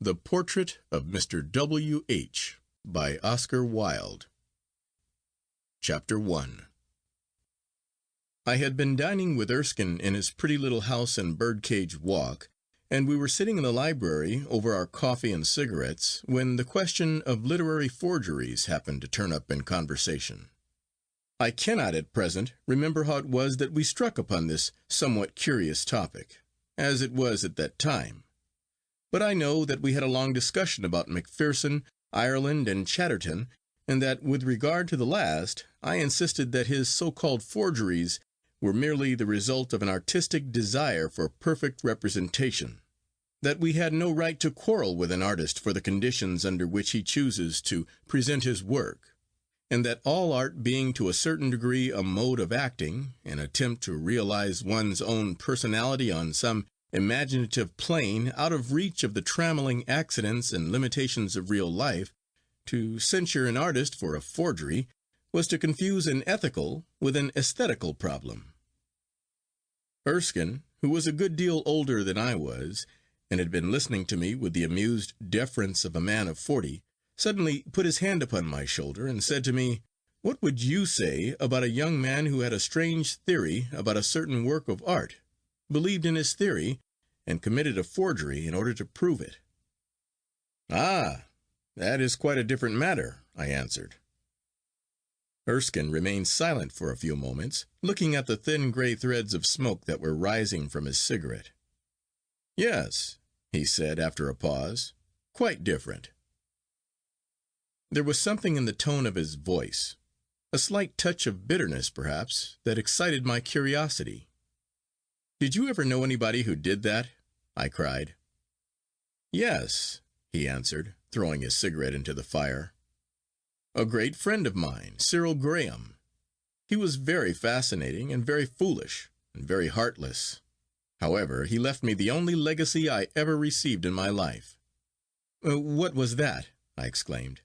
The Portrait of Mr. W. H. by Oscar Wilde. Chapter 1. I had been dining with Erskine in his pretty little house in Birdcage Walk, and we were sitting in the library over our coffee and cigarettes, when the question of literary forgeries happened to turn up in conversation. I cannot at present remember how it was that we struck upon this somewhat curious topic, as it was at that time. But I know that we had a long discussion about Macpherson, Ireland, and Chatterton, and that with regard to the last, I insisted that his so-called forgeries were merely the result of an artistic desire for perfect representation, that we had no right to quarrel with an artist for the conditions under which he chooses to present his work, and that all art being to a certain degree a mode of acting, an attempt to realize one's own personality on some imaginative plane out of reach of the trammeling accidents and limitations of real life, to censure an artist for a forgery was to confuse an ethical with an aesthetical problem. Erskine, who was a good deal older than I was, and had been listening to me with the amused deference of a man of 40, suddenly put his hand upon my shoulder and said to me, "What would you say about a young man who had a strange theory about a certain work of art, believed in his theory, and committed a forgery in order to prove it?" "Ah, that is quite a different matter," I answered. Erskine remained silent for a few moments, looking at the thin grey threads of smoke that were rising from his cigarette. "Yes," he said after a pause, "quite different." There was something in the tone of his voice, a slight touch of bitterness perhaps, that excited my curiosity. "Did you ever know anybody who did that?" I cried. "Yes," he answered, throwing his cigarette into the fire. "A great friend of mine, Cyril Graham. He was very fascinating, and very foolish, and very heartless. However, he left me the only legacy I ever received in my life." "What was that?" I exclaimed.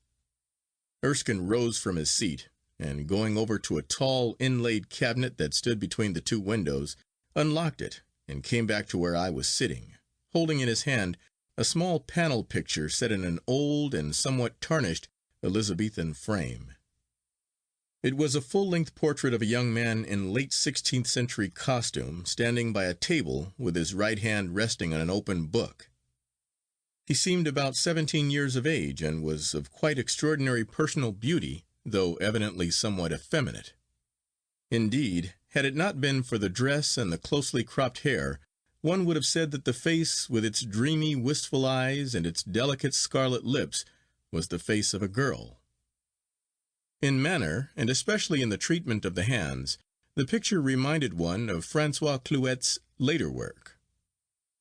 Erskine rose from his seat, and going over to a tall inlaid cabinet that stood between the two windows, unlocked it, and came back to where I was sitting, holding in his hand a small panel picture set in an old and somewhat tarnished Elizabethan frame. It was a full-length portrait of a young man in late 16th century costume, standing by a table with his right hand resting on an open book. He seemed about 17 years of age, and was of quite extraordinary personal beauty, though evidently somewhat effeminate. Indeed, had it not been for the dress and the closely cropped hair, one would have said that the face, with its dreamy, wistful eyes and its delicate scarlet lips, was the face of a girl. In manner, and especially in the treatment of the hands, the picture reminded one of François Clouet's later work.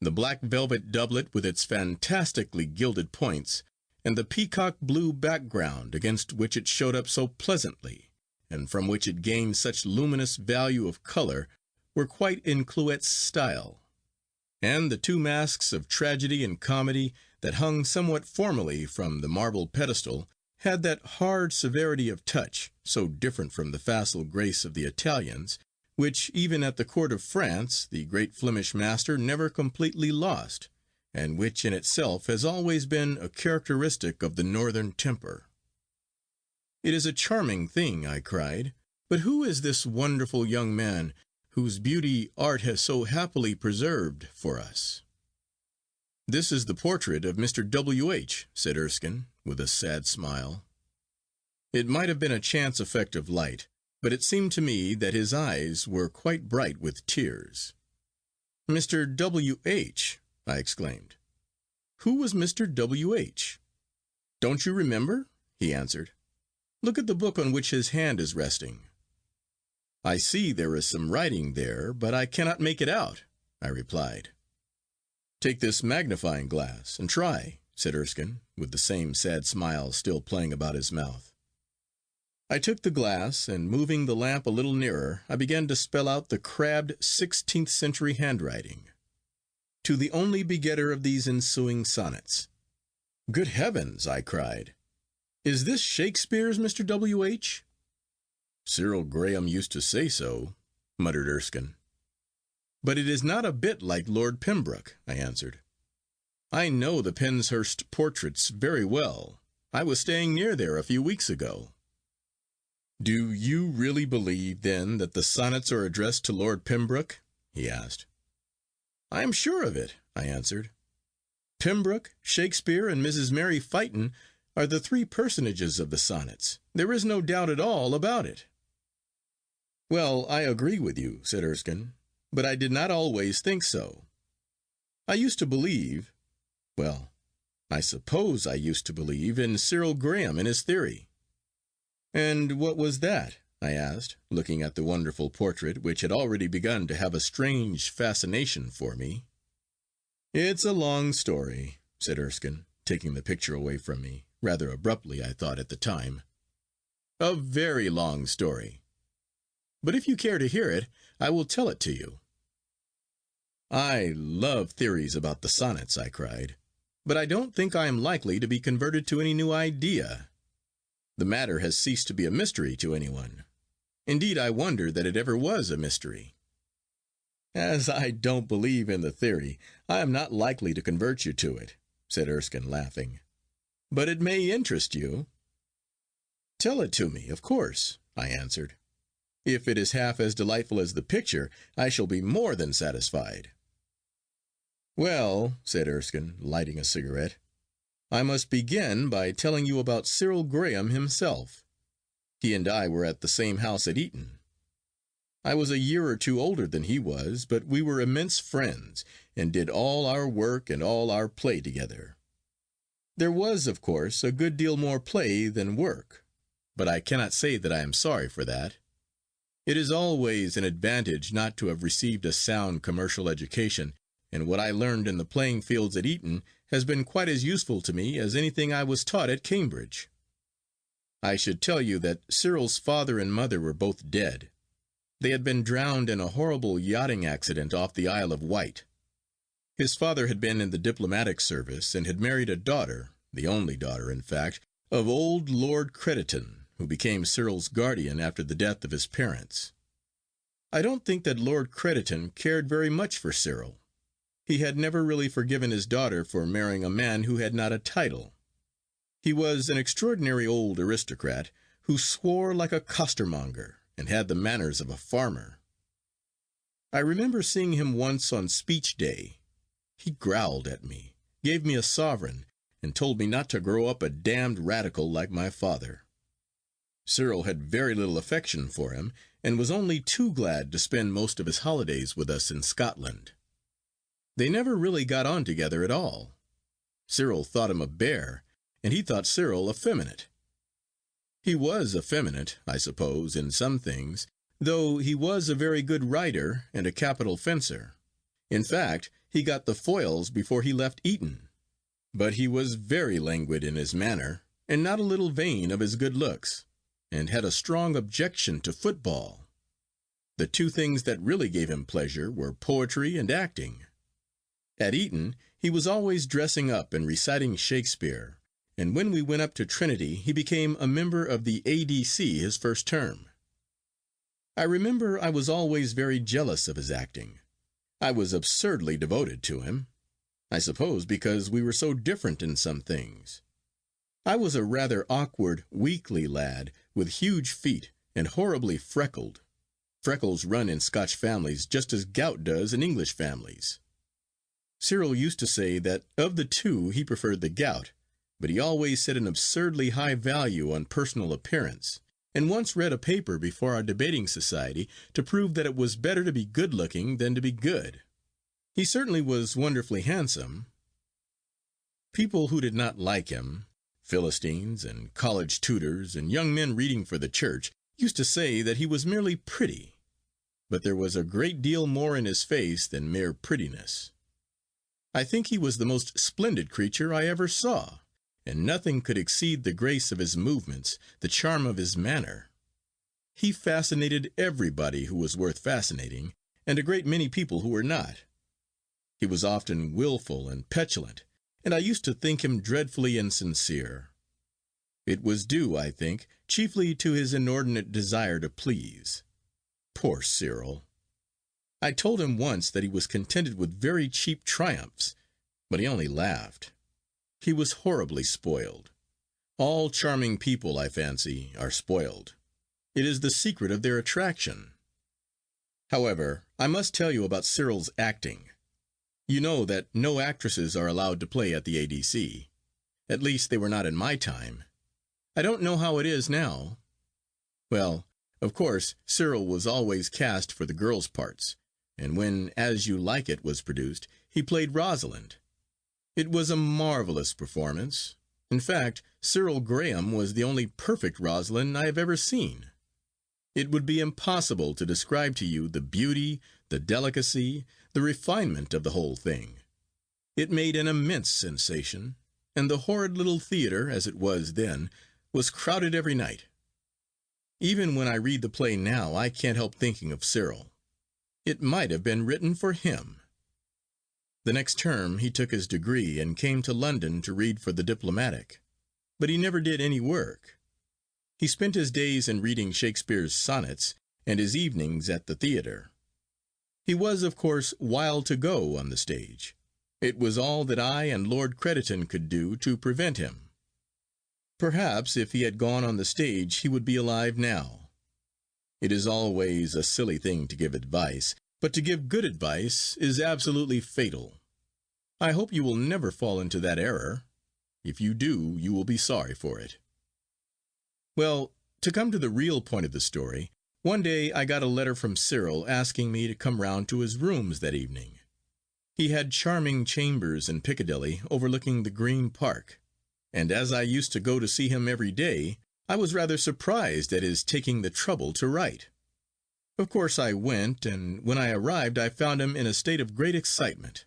The black velvet doublet with its fantastically gilded points, and the peacock blue background against which it showed up so pleasantly, and from which it gained such luminous value of colour, were quite in Clouet's style. And the two masks of tragedy and comedy that hung somewhat formally from the marble pedestal had that hard severity of touch, so different from the facile grace of the Italians, which even at the court of France the great Flemish master never completely lost, and which in itself has always been a characteristic of the northern temper. "It is a charming thing," I cried, "but who is this wonderful young man whose beauty art has so happily preserved for us?" "This is the portrait of Mr. W. H.," said Erskine, with a sad smile. It might have been a chance effect of light, but it seemed to me that his eyes were quite bright with tears. "Mr. W. H.!" I exclaimed. "Who was Mr. W. H.? Don't you remember?" he answered. "Look at the book on which his hand is resting." "I see there is some writing there, but I cannot make it out," I replied. "Take this magnifying glass and try," said Erskine, with the same sad smile still playing about his mouth. I took the glass, and moving the lamp a little nearer, I began to spell out the crabbed 16th century handwriting. "To the only begetter of these ensuing sonnets." "Good heavens!" I cried. "Is this Shakespeare's Mr. W. H.?" "Cyril Graham used to say so," muttered Erskine. "But it is not a bit like Lord Pembroke," I answered. I know the Penshurst portraits very well. I was staying near there a few weeks ago." "Do you really believe, then, that the sonnets are addressed to Lord Pembroke?" he asked. "I am sure of it," I answered. "Pembroke, Shakespeare, and Mrs. Mary Phaeton are the three personages of the sonnets. There is no doubt at all about it." "Well, I agree with you," said Erskine, "but I did not always think so. I used to believe—well, I suppose I used to believe in Cyril Graham and his theory." "And what was that?" I asked, looking at the wonderful portrait, which had already begun to have a strange fascination for me. "It's a long story," said Erskine, taking the picture away from me, rather abruptly, I thought at the time. "A very long story. But if you care to hear it, I will tell it to you." "I love theories about the sonnets," I cried, "but I don't think I am likely to be converted to any new idea. The matter has ceased to be a mystery to anyone. Indeed, I wonder that it ever was a mystery." "As I don't believe in the theory, I am not likely to convert you to it," said Erskine, laughing. "But it may interest you." "Tell it to me, of course," I answered. "If it is half as delightful as the picture, I shall be more than satisfied." "Well," said Erskine, lighting a cigarette, "I must begin by telling you about Cyril Graham himself. He and I were at the same house at Eton. I was a year or two older than he was, but we were immense friends, and did all our work and all our play together. There was, of course, a good deal more play than work, but I cannot say that I am sorry for that. It is always an advantage not to have received a sound commercial education, and what I learned in the playing fields at Eton has been quite as useful to me as anything I was taught at Cambridge. I should tell you that Cyril's father and mother were both dead. They had been drowned in a horrible yachting accident off the Isle of Wight. His father had been in the diplomatic service, and had married a daughter, the only daughter, in fact, of old Lord Crediton, who became Cyril's guardian after the death of his parents. I don't think that Lord Crediton cared very much for Cyril. He had never really forgiven his daughter for marrying a man who had not a title. He was an extraordinary old aristocrat, who swore like a costermonger, and had the manners of a farmer. I remember seeing him once on speech day. He growled at me, gave me a sovereign, and told me not to grow up a damned radical like my father. Cyril had very little affection for him, and was only too glad to spend most of his holidays with us in Scotland. They never really got on together at all. Cyril thought him a bear, and he thought Cyril effeminate. He was effeminate, I suppose, in some things, though he was a very good rider and a capital fencer. In fact, he got the foils before he left Eton. But he was very languid in his manner, and not a little vain of his good looks, and had a strong objection to football. The two things that really gave him pleasure were poetry and acting. At Eton he was always dressing up and reciting Shakespeare, and when we went up to Trinity he became a member of the A.D.C. his first term. I remember I was always very jealous of his acting. I was absurdly devoted to him, I suppose because we were so different in some things. I was a rather awkward, weakly lad, with huge feet, and horribly freckled. Freckles run in Scotch families just as gout does in English families. Cyril used to say that of the two he preferred the gout, but he always set an absurdly high value on personal appearance, and once read a paper before our debating society to prove that it was better to be good-looking than to be good. He certainly was wonderfully handsome. People who did not like him, Philistines and college tutors and young men reading for the church, used to say that he was merely pretty, but there was a great deal more in his face than mere prettiness. I think he was the most splendid creature I ever saw, and nothing could exceed the grace of his movements, the charm of his manner. He fascinated everybody who was worth fascinating, and a great many people who were not. He was often wilful and petulant, and I used to think him dreadfully insincere. It was due, I think, chiefly to his inordinate desire to please. Poor Cyril! I told him once that he was contented with very cheap triumphs, but he only laughed. He was horribly spoiled. All charming people, I fancy, are spoiled. It is the secret of their attraction. However, I must tell you about Cyril's acting. You know that no actresses are allowed to play at the ADC. At least they were not in my time. I don't know how it is now. Well, of course, Cyril was always cast for the girls' parts, and when As You Like It was produced, he played Rosalind. It was a marvelous performance. In fact, Cyril Graham was the only perfect Rosalind I have ever seen. It would be impossible to describe to you the beauty, the delicacy, the refinement of the whole thing. It made an immense sensation, and the horrid little theatre, as it was then, was crowded every night. Even when I read the play now, I can't help thinking of Cyril. It might have been written for him. The next term he took his degree and came to London to read for the diplomatic, but he never did any work. He spent his days in reading Shakespeare's sonnets and his evenings at the theatre. He was, of course, wild to go on the stage. It was all that I and Lord Crediton could do to prevent him. Perhaps if he had gone on the stage he would be alive now. It is always a silly thing to give advice, but to give good advice is absolutely fatal. I hope you will never fall into that error. If you do, you will be sorry for it. Well, to come to the real point of the story, one day I got a letter from Cyril asking me to come round to his rooms that evening. He had charming chambers in Piccadilly overlooking the Green Park, and as I used to go to see him every day, I was rather surprised at his taking the trouble to write. Of course I went, and when I arrived I found him in a state of great excitement.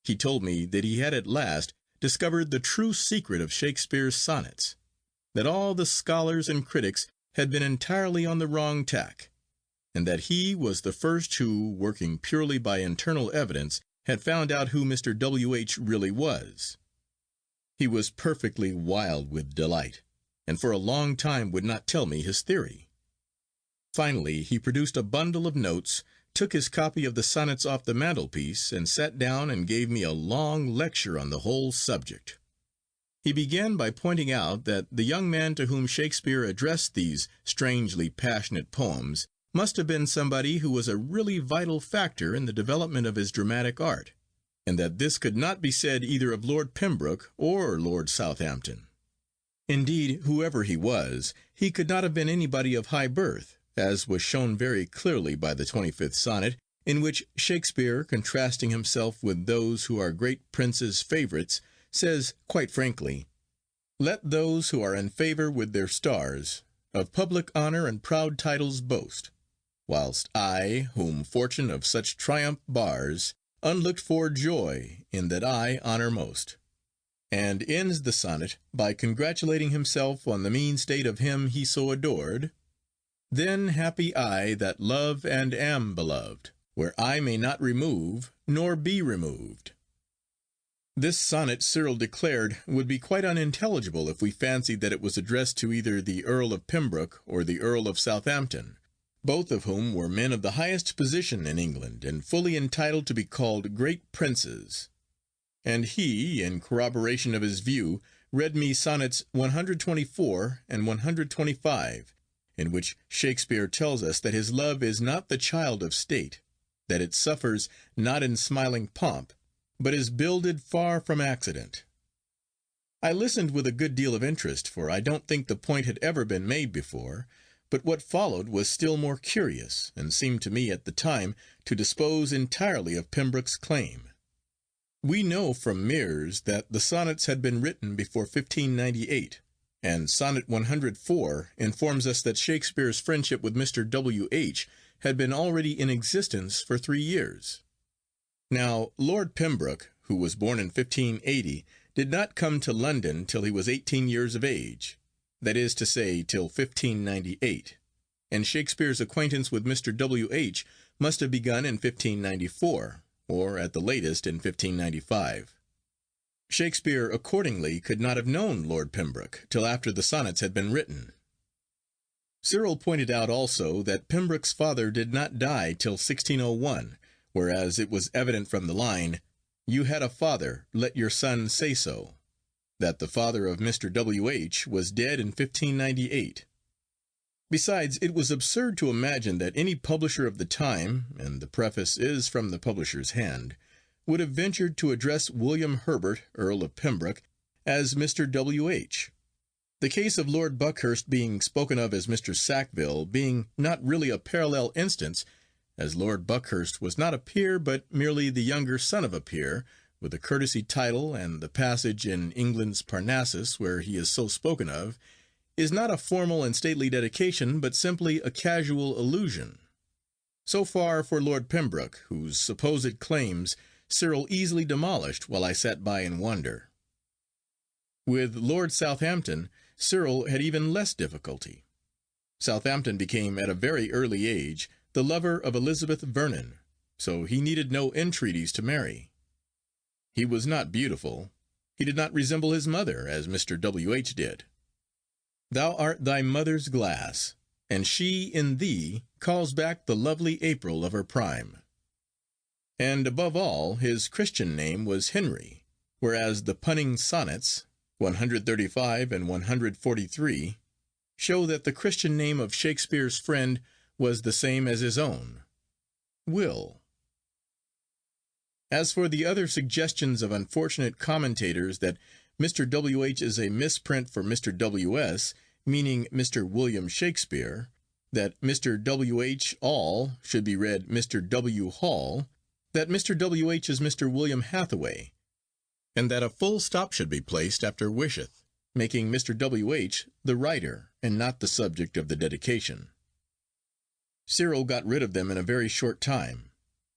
He told me that he had at last discovered the true secret of Shakespeare's sonnets, that all the scholars and critics had been entirely on the wrong tack, and that he was the first who, working purely by internal evidence, had found out who Mr. W.H. really was. He was perfectly wild with delight, and for a long time would not tell me his theory. Finally he produced a bundle of notes, took his copy of the sonnets off the mantelpiece, and sat down and gave me a long lecture on the whole subject. He began by pointing out that the young man to whom Shakespeare addressed these strangely passionate poems must have been somebody who was a really vital factor in the development of his dramatic art, and that this could not be said either of Lord Pembroke or Lord Southampton. Indeed, whoever he was, he could not have been anybody of high birth, as was shown very clearly by the 25th sonnet, in which Shakespeare, contrasting himself with those who are great princes' favourites, says quite frankly, "Let those who are in favour with their stars of public honour and proud titles boast, whilst I, whom fortune of such triumph bars, unlooked for joy in that I honour most," and ends the sonnet by congratulating himself on the mean state of him he so adored. "Then happy I that love and am beloved, where I may not remove nor be removed." This sonnet, Cyril declared, would be quite unintelligible if we fancied that it was addressed to either the Earl of Pembroke or the Earl of Southampton, both of whom were men of the highest position in England, and fully entitled to be called great princes. And he, in corroboration of his view, read me sonnets 124 and 125, in which Shakespeare tells us that his love is not the child of state, that it suffers not in smiling pomp, but is builded far from accident. I listened with a good deal of interest, for I don't think the point had ever been made before, but what followed was still more curious, and seemed to me at the time to dispose entirely of Pembroke's claim. We know from Mears that the sonnets had been written before 1598, and sonnet 104 informs us that Shakespeare's friendship with Mr. W.H. had been already in existence for 3 years. Now, Lord Pembroke, who was born in 1580, did not come to London till he was 18 years of age, that is to say, till 1598, and Shakespeare's acquaintance with Mr. W.H. must have begun in 1594, or at the latest in 1595. Shakespeare accordingly could not have known Lord Pembroke till after the sonnets had been written. Cyril pointed out also that Pembroke's father did not die till 1601, whereas it was evident from the line, You had a father, let your son say so. That the father of Mr. W.H. was dead in 1598. Besides, it was absurd to imagine that any publisher of the time, and the preface is from the publisher's hand, would have ventured to address William Herbert, Earl of Pembroke, as Mr. W.H. The case of Lord Buckhurst being spoken of as Mr. Sackville being not really a parallel instance, as Lord Buckhurst was not a peer but merely the younger son of a peer, with a courtesy title, and the passage in England's Parnassus where he is so spoken of, is not a formal and stately dedication, but simply a casual allusion. So far for Lord Pembroke, whose supposed claims Cyril easily demolished while I sat by in wonder. With Lord Southampton, Cyril had even less difficulty. Southampton became at a very early age the lover of Elizabeth Vernon, so he needed no entreaties to marry. He was not beautiful. He did not resemble his mother, as Mr. W.H. did. Thou art thy mother's glass, and she in thee calls back the lovely April of her prime. And above all, his Christian name was Henry, whereas the punning sonnets, 135 and 143, show that the Christian name of Shakespeare's friend was the same as his own, Will. As for the other suggestions of unfortunate commentators that Mr. W.H. is a misprint for Mr. W.S., meaning Mr. William Shakespeare, that Mr. W.H. all should be read Mr. W. Hall, that Mr. W.H. is Mr. William Hathaway, and that a full stop should be placed after wisheth, making Mr. W.H. the writer and not the subject of the dedication. Cyril got rid of them in a very short time,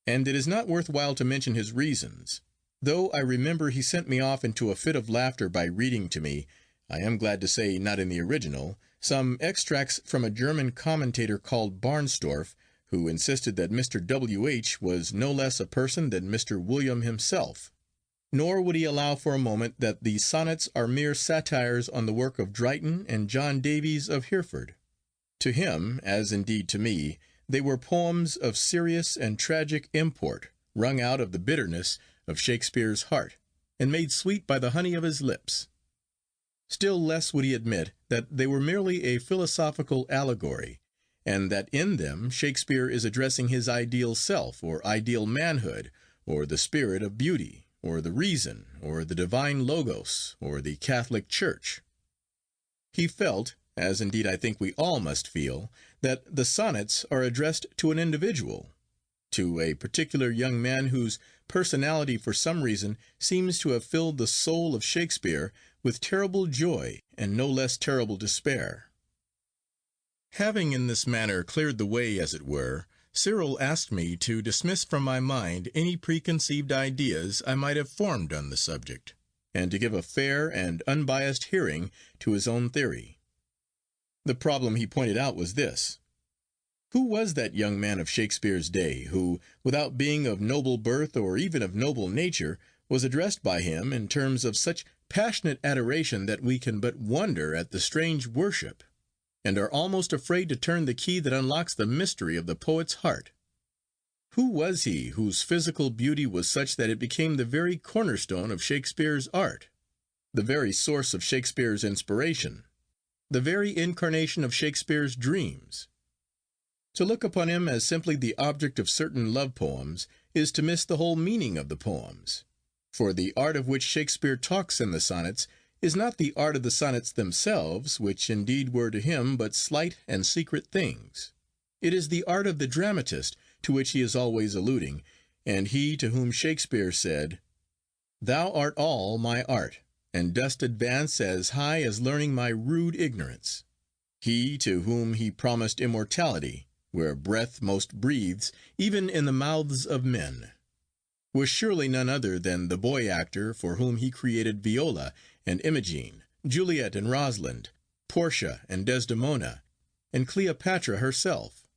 and it is not worth while to mention his reasons. Though I remember he sent me off into a fit of laughter by reading to me, I am glad to say not in the original, some extracts from a German commentator called Barnstorff, who insisted that Mr. W.H. was no less a person than Mr. William himself. Nor would he allow for a moment that the sonnets are mere satires on the work of Drayton and John Davies of Hereford. To him, as indeed to me, they were poems of serious and tragic import, wrung out of the bitterness of Shakespeare's heart, and made sweet by the honey of his lips. Still less would he admit that they were merely a philosophical allegory, and that in them Shakespeare is addressing his ideal self, or ideal manhood, or the spirit of beauty, or the reason, or the divine logos, or the Catholic Church. He felt, as indeed I think we all must feel, that the sonnets are addressed to an individual, to a particular young man whose personality for some reason seems to have filled the soul of Shakespeare with terrible joy and no less terrible despair. Having in this manner cleared the way, as it were, Cyril asked me to dismiss from my mind any preconceived ideas I might have formed on the subject, and to give a fair and unbiased hearing to his own theory. The problem he pointed out was this: who was that young man of Shakespeare's day, who, without being of noble birth or even of noble nature, was addressed by him in terms of such passionate adoration that we can but wonder at the strange worship, and are almost afraid to turn the key that unlocks the mystery of the poet's heart? Who was he whose physical beauty was such that it became the very cornerstone of Shakespeare's art, the very source of Shakespeare's inspiration, the very incarnation of Shakespeare's dreams? To look upon him as simply the object of certain love poems is to miss the whole meaning of the poems, for the art of which Shakespeare talks in the sonnets is not the art of the sonnets themselves, which indeed were to him but slight and secret things. It is the art of the dramatist to which he is always alluding, and he to whom Shakespeare said, "Thou art all my art, and dost advance as high as learning my rude ignorance." He to whom he promised immortality, where breath most breathes, even in the mouths of men, was surely none other than the boy actor for whom he created Viola and Imogen, Juliet and Rosalind, Portia and Desdemona, and Cleopatra herself.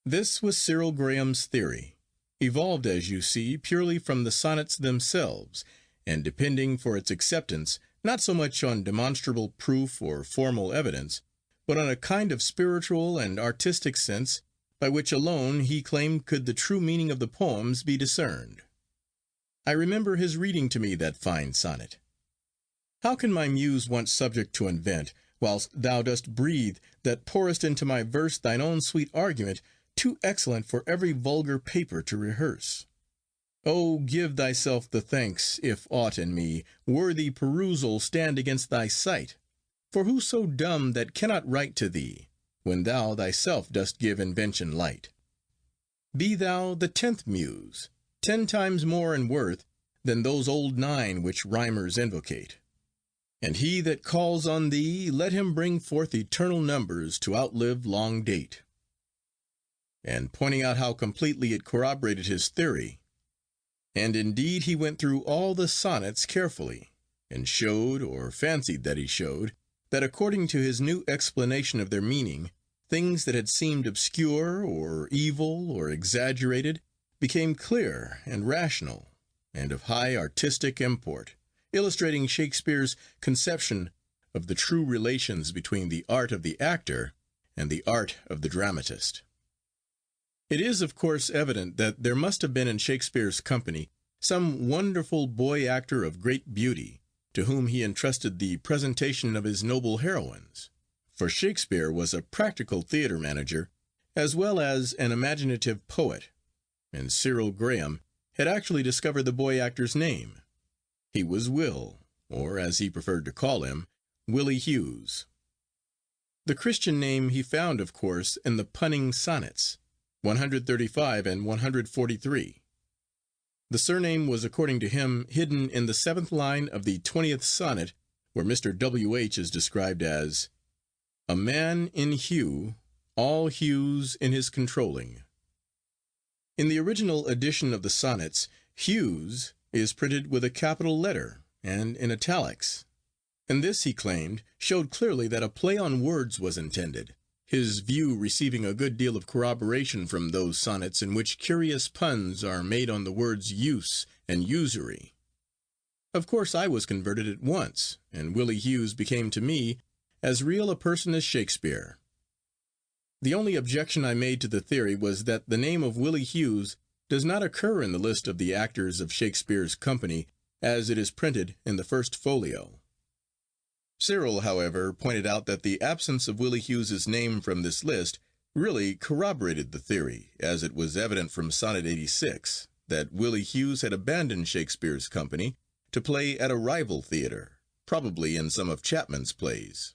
This was Cyril Graham's theory, evolved, as you see, purely from the sonnets themselves, and depending for its acceptance not so much on demonstrable proof or formal evidence, but on a kind of spiritual and artistic sense by which alone he claimed could the true meaning of the poems be discerned. I remember his reading to me that fine sonnet. How can my muse want subject to invent, whilst thou dost breathe, that pourest into my verse thine own sweet argument, too excellent for every vulgar paper to rehearse? Oh, give thyself the thanks, if aught in me, worthy perusal, stand against thy sight. For who so dumb that cannot write to thee, when thou thyself dost give invention light? Be thou the 10th muse, 10 times more in worth than those old 9 which rhymers invocate. And he that calls on thee, let him bring forth eternal numbers to outlive long date. And pointing out how completely it corroborated his theory. And indeed he went through all the sonnets carefully, and showed, or fancied that he showed, that according to his new explanation of their meaning, things that had seemed obscure, or evil, or exaggerated, became clear and rational, and of high artistic import, illustrating Shakespeare's conception of the true relations between the art of the actor and the art of the dramatist. It is, of course, evident that there must have been in Shakespeare's company some wonderful boy actor of great beauty, to whom he entrusted the presentation of his noble heroines, for Shakespeare was a practical theatre manager, as well as an imaginative poet, and Cyril Graham had actually discovered the boy actor's name. He was Will, or as he preferred to call him, Willie Hughes. The Christian name he found, of course, in the punning sonnets, 135 and 143. The surname was, according to him, hidden in the 7th line of the 20th sonnet, where Mr. W.H. is described as a man in hue, all hues in his controlling. In the original edition of the sonnets, Hughes is printed with a capital letter and in italics, and this, he claimed, showed clearly that a play on words was intended, his view receiving a good deal of corroboration from those sonnets in which curious puns are made on the words use and usury. Of course I was converted at once, and Willie Hughes became to me as real a person as Shakespeare. The only objection I made to the theory was that the name of Willie Hughes does not occur in the list of the actors of Shakespeare's company as it is printed in the first folio. Cyril, however, pointed out that the absence of Willie Hughes's name from this list really corroborated the theory, as it was evident from Sonnet 86 that Willie Hughes had abandoned Shakespeare's company to play at a rival theatre, probably in some of Chapman's plays.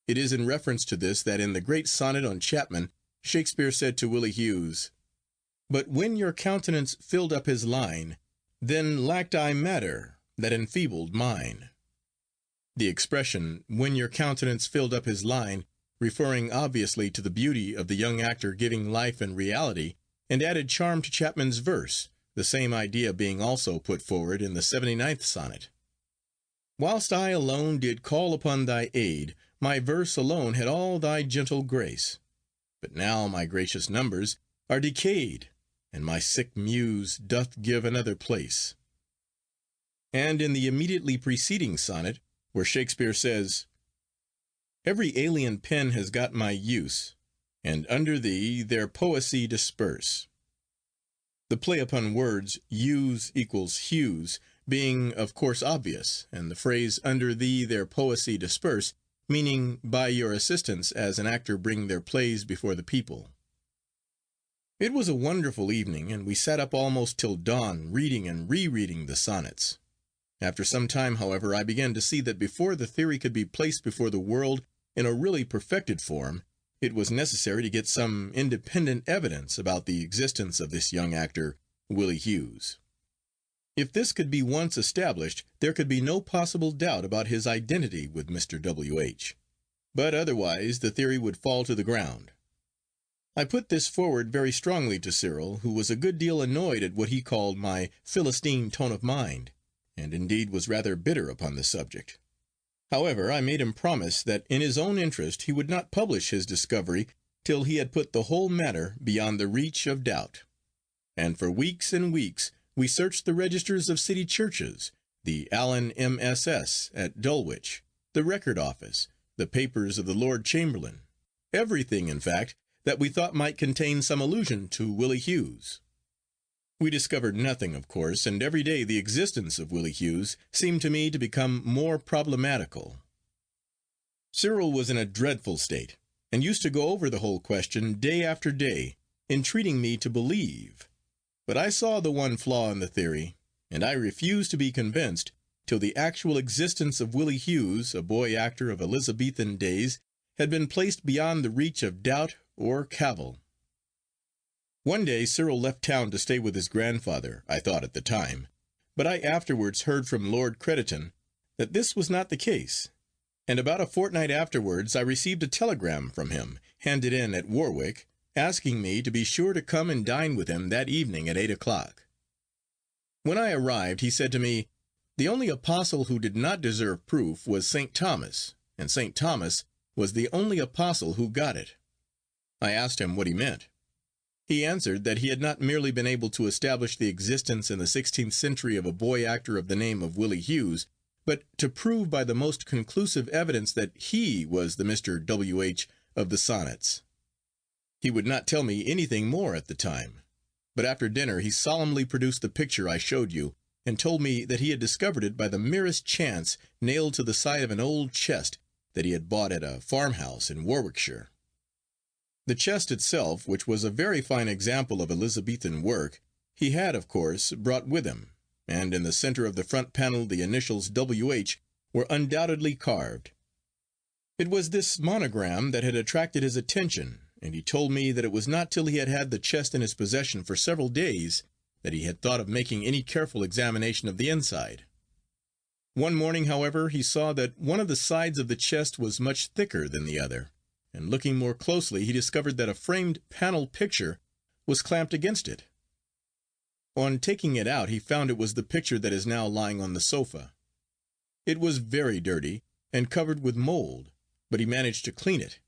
It is in reference to this that in the great sonnet on Chapman, Shakespeare said to Willie Hughes, "But when your countenance filled up his line, then lacked I matter that enfeebled mine." The expression, "when your countenance filled up his line," referring obviously to the beauty of the young actor giving life and reality, and added charm to Chapman's verse, the same idea being also put forward in the 79th sonnet. "Whilst I alone did call upon thy aid, my verse alone had all thy gentle grace. But now my gracious numbers are decayed, and my sick muse doth give another place." And in the immediately preceding sonnet, where Shakespeare says, "Every alien pen has got my use, and under thee their poesy disperse." The play upon words, use equals hues, being of course obvious, and the phrase under thee their poesy disperse, meaning by your assistance as an actor bring their plays before the people. It was a wonderful evening, and we sat up almost till dawn, reading and rereading the sonnets. After some time, however, I began to see that before the theory could be placed before the world in a really perfected form, it was necessary to get some independent evidence about the existence of this young actor, Willie Hughes. If this could be once established, there could be no possible doubt about his identity with Mr. W.H. But otherwise the theory would fall to the ground. I put this forward very strongly to Cyril, who was a good deal annoyed at what he called my Philistine tone of mind, and indeed was rather bitter upon the subject. However, I made him promise that in his own interest he would not publish his discovery till he had put the whole matter beyond the reach of doubt. And for weeks and weeks we searched the registers of city churches, the Allen MSS at Dulwich, the record office, the papers of the Lord Chamberlain, everything, in fact, that we thought might contain some allusion to Willie Hughes. We discovered nothing, of course, and every day the existence of Willie Hughes seemed to me to become more problematical. Cyril was in a dreadful state, and used to go over the whole question day after day, entreating me to believe. But I saw the one flaw in the theory, and I refused to be convinced till the actual existence of Willie Hughes, a boy actor of Elizabethan days, had been placed beyond the reach of doubt or cavil. One day Cyril left town to stay with his grandfather, I thought at the time, but I afterwards heard from Lord Crediton that this was not the case, and about a fortnight afterwards I received a telegram from him, handed in at Warwick, asking me to be sure to come and dine with him that evening at 8 o'clock. When I arrived, he said to me, the only apostle who did not deserve proof was St. Thomas, and St. Thomas was the only apostle who got it. I asked him what he meant. He answered that he had not merely been able to establish the existence in the 16th century of a boy actor of the name of Willie Hughes, but to prove by the most conclusive evidence that he was the Mr. W.H. of the sonnets. He would not tell me anything more at the time, but after dinner he solemnly produced the picture I showed you, and told me that he had discovered it by the merest chance nailed to the side of an old chest that he had bought at a farmhouse in Warwickshire. The chest itself, which was a very fine example of Elizabethan work, he had, of course, brought with him, and in the center of the front panel the initials W.H. were undoubtedly carved. It was this monogram that had attracted his attention, and he told me that it was not till he had had the chest in his possession for several days that he had thought of making any careful examination of the inside. One morning, however, he saw that one of the sides of the chest was much thicker than the other, and looking more closely he discovered that a framed panel picture was clamped against it. On taking it out he found it was the picture that is now lying on the sofa. It was very dirty and covered with mold, but he managed to clean it,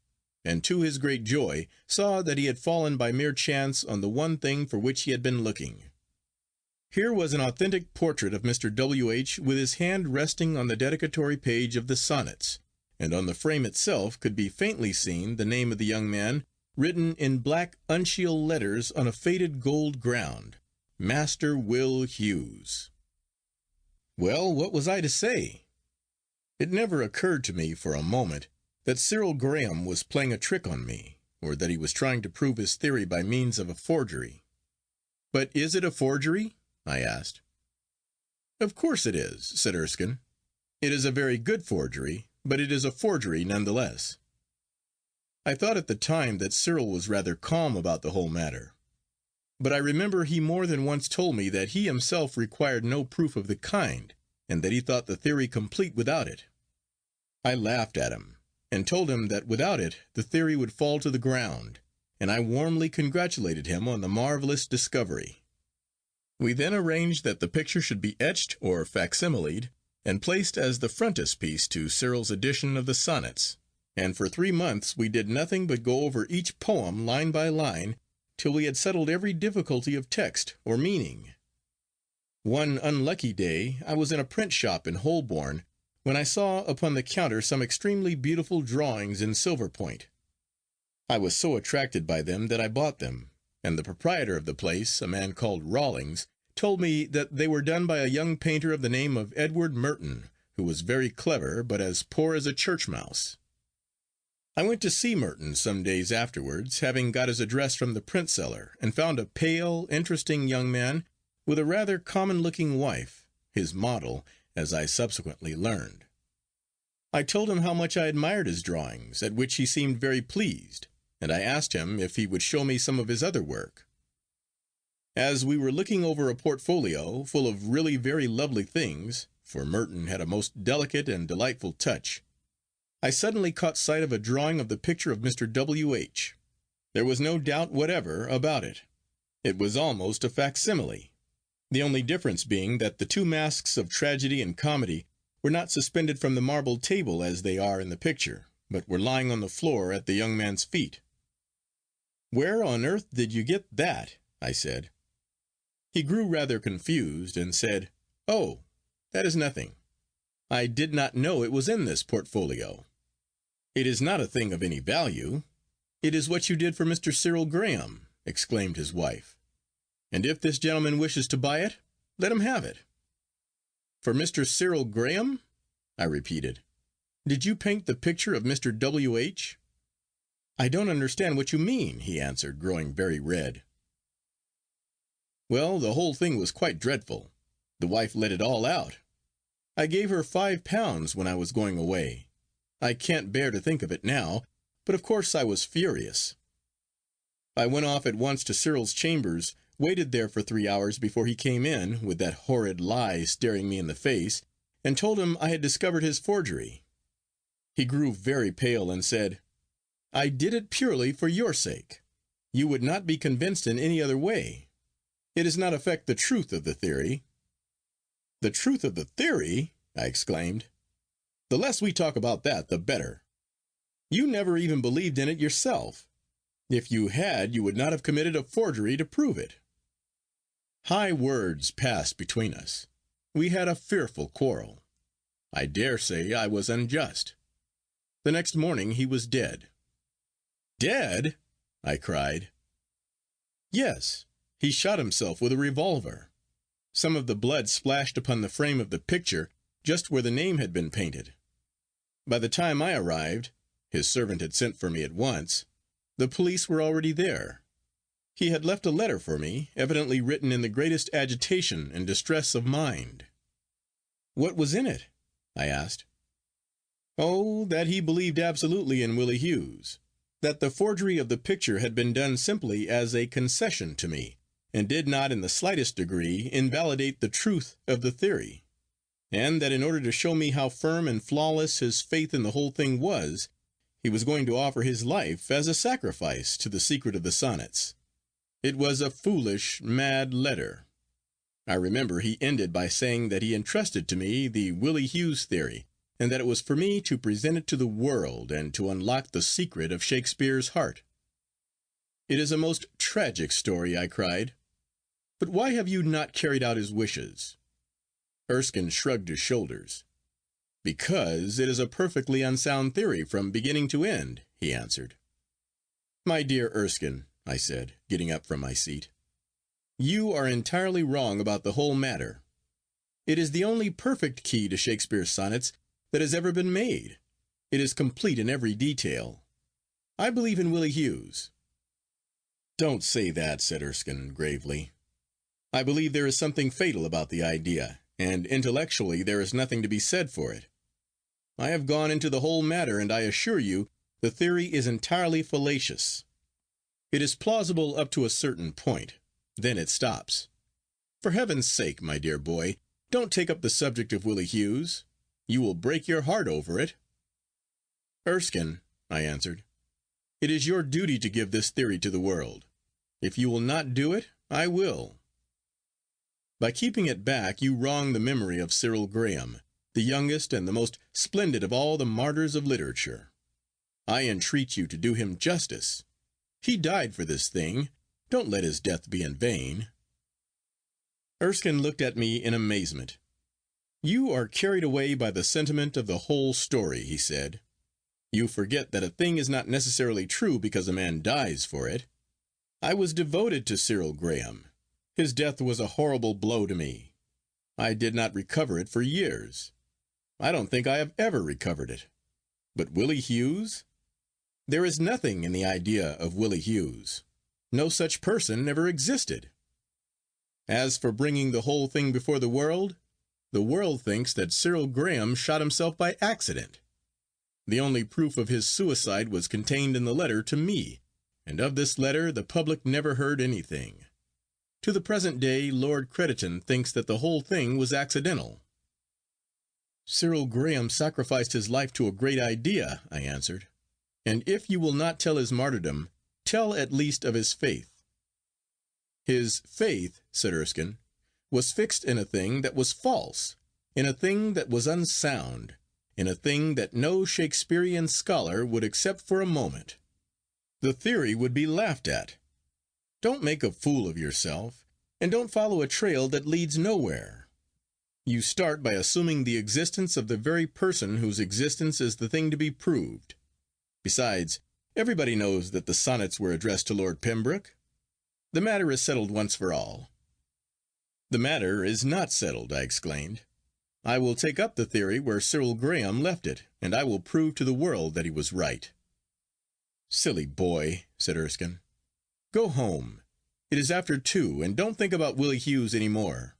and to his great joy saw that he had fallen by mere chance on the one thing for which he had been looking. Here was an authentic portrait of Mr. W.H. with his hand resting on the dedicatory page of the sonnets, and on the frame itself could be faintly seen the name of the young man, written in black uncial letters on a faded gold ground, Master Will Hughes. Well, what was I to say? It never occurred to me for a moment that Cyril Graham was playing a trick on me, or that he was trying to prove his theory by means of a forgery. But is it a forgery? I asked. Of course it is, said Erskine. It is a very good forgery, but it is a forgery nonetheless. I thought at the time that Cyril was rather calm about the whole matter, but I remember he more than once told me that he himself required no proof of the kind, and that he thought the theory complete without it. I laughed at him, and told him that without it the theory would fall to the ground, and I warmly congratulated him on the marvelous discovery. We then arranged that the picture should be etched or facsimiled, and placed as the frontispiece to Cyril's edition of the sonnets, and for 3 months we did nothing but go over each poem line by line till we had settled every difficulty of text or meaning. One unlucky day I was in a print shop in Holborn, when I saw upon the counter some extremely beautiful drawings in silver point. I was so attracted by them that I bought them, and the proprietor of the place, a man called Rawlings, told me that they were done by a young painter of the name of Edward Merton, who was very clever, but as poor as a church mouse. I went to see Merton some days afterwards, having got his address from the printseller, and found a pale, interesting young man with a rather common-looking wife, his model, as I subsequently learned. I told him how much I admired his drawings, at which he seemed very pleased, and I asked him if he would show me some of his other work. As we were looking over a portfolio full of really very lovely things, for Merton had a most delicate and delightful touch, I suddenly caught sight of a drawing of the picture of Mr. W.H. There was no doubt whatever about it. It was almost a facsimile, the only difference being that the two masks of tragedy and comedy were not suspended from the marble table as they are in the picture, but were lying on the floor at the young man's feet. "Where on earth did you get that?" I said. He grew rather confused, and said, "Oh, that is nothing. I did not know it was in this portfolio." "It is not a thing of any value. It is what you did for Mr. Cyril Graham," exclaimed his wife. and if this gentleman wishes to buy it, let him have it." "For Mr. Cyril Graham?" I repeated. "Did you paint the picture of Mr. W.H.?" "I don't understand what you mean," he answered, growing very red. "Well, the whole thing was quite dreadful. The wife let it all out. I gave her £5 when I was going away. I can't bear to think of it now, but of course I was furious. I went off at once to Cyril's chambers, waited there for 3 hours before he came in, with that horrid lie staring me in the face, and told him I had discovered his forgery. He grew very pale and said, 'I did it purely for your sake. You would not be convinced in any other way. It does not affect the truth of the theory.' 'The truth of the theory?' I exclaimed. 'The less we talk about that, the better. You never even believed in it yourself. If you had, you would not have committed a forgery to prove it.' High words passed between us. We had a fearful quarrel. I dare say I was unjust. The next morning he was dead." "Dead?" I cried. "Yes, he shot himself with a revolver. Some of the blood splashed upon the frame of the picture, just where the name had been painted. By the time I arrived, his servant had sent for me at once, the police were already there. He had left a letter for me, evidently written in the greatest agitation and distress of mind." "What was in it?" I asked. "Oh, that he believed absolutely in Willie Hughes, that the forgery of the picture had been done simply as a concession to me, and did not in the slightest degree invalidate the truth of the theory, and that in order to show me how firm and flawless his faith in the whole thing was, he was going to offer his life as a sacrifice to the secret of the sonnets. It was a foolish, mad letter. I remember he ended by saying that he entrusted to me the Willie Hughes theory, and that it was for me to present it to the world and to unlock the secret of Shakespeare's heart." "It is a most tragic story," I cried. "But why have you not carried out his wishes?" Erskine shrugged his shoulders. "Because it is a perfectly unsound theory from beginning to end," he answered. "My dear Erskine," I said, getting up from my seat, "you are entirely wrong about the whole matter. It is the only perfect key to Shakespeare's sonnets that has ever been made. It is complete in every detail. I believe in Willie Hughes." "Don't say that," said Erskine, gravely. "I believe there is something fatal about the idea, and intellectually there is nothing to be said for it. I have gone into the whole matter, and I assure you the theory is entirely fallacious. It is plausible up to a certain point. Then it stops. For heaven's sake, my dear boy, don't take up the subject of Willie Hughes. You will break your heart over it." "Erskine," I answered, "it is your duty to give this theory to the world. If you will not do it, I will. By keeping it back, you wrong the memory of Cyril Graham, the youngest and the most splendid of all the martyrs of literature. I entreat you to do him justice. He died for this thing. Don't let his death be in vain." Erskine looked at me in amazement. "You are carried away by the sentiment of the whole story," he said. "You forget that a thing is not necessarily true because a man dies for it. I was devoted to Cyril Graham. His death was a horrible blow to me. I did not recover it for years. I don't think I have ever recovered it. But Willie Hughes? There is nothing in the idea of Willie Hughes. No such person ever existed. As for bringing the whole thing before the world thinks that Cyril Graham shot himself by accident. The only proof of his suicide was contained in the letter to me, and of this letter the public never heard anything. To the present day Lord Crediton thinks that the whole thing was accidental." "Cyril Graham sacrificed his life to a great idea," I answered, "and if you will not tell his martyrdom, tell at least of his faith." "His faith," said Erskine, "was fixed in a thing that was false, in a thing that was unsound, in a thing that no Shakespearean scholar would accept for a moment. The theory would be laughed at. Don't make a fool of yourself, and don't follow a trail that leads nowhere. You start by assuming the existence of the very person whose existence is the thing to be proved. Besides, everybody knows that the sonnets were addressed to Lord Pembroke. The matter is settled once for all." "The matter is not settled," I exclaimed. "I will take up the theory where Cyril Graham left it, and I will prove to the world that he was right." "Silly boy," said Erskine. "Go home. It is after 2, and don't think about Willie Hughes any more.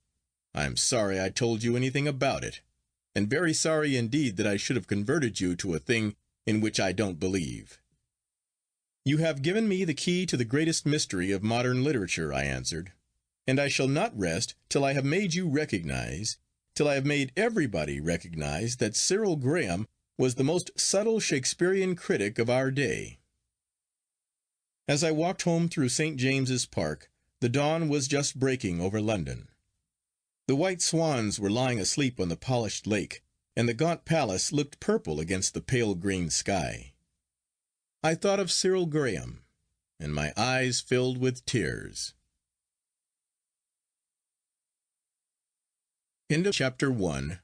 I am sorry I told you anything about it, and very sorry indeed that I should have converted you to a thing in which I don't believe." "You have given me the key to the greatest mystery of modern literature," I answered, "and I shall not rest till I have made you recognize, till I have made everybody recognize, that Cyril Graham was the most subtle Shakespearean critic of our day." As I walked home through St. James's Park, the dawn was just breaking over London. The white swans were lying asleep on the polished lake, and the gaunt palace looked purple against the pale green sky. I thought of Cyril Graham, and my eyes filled with tears. End of chapter 1.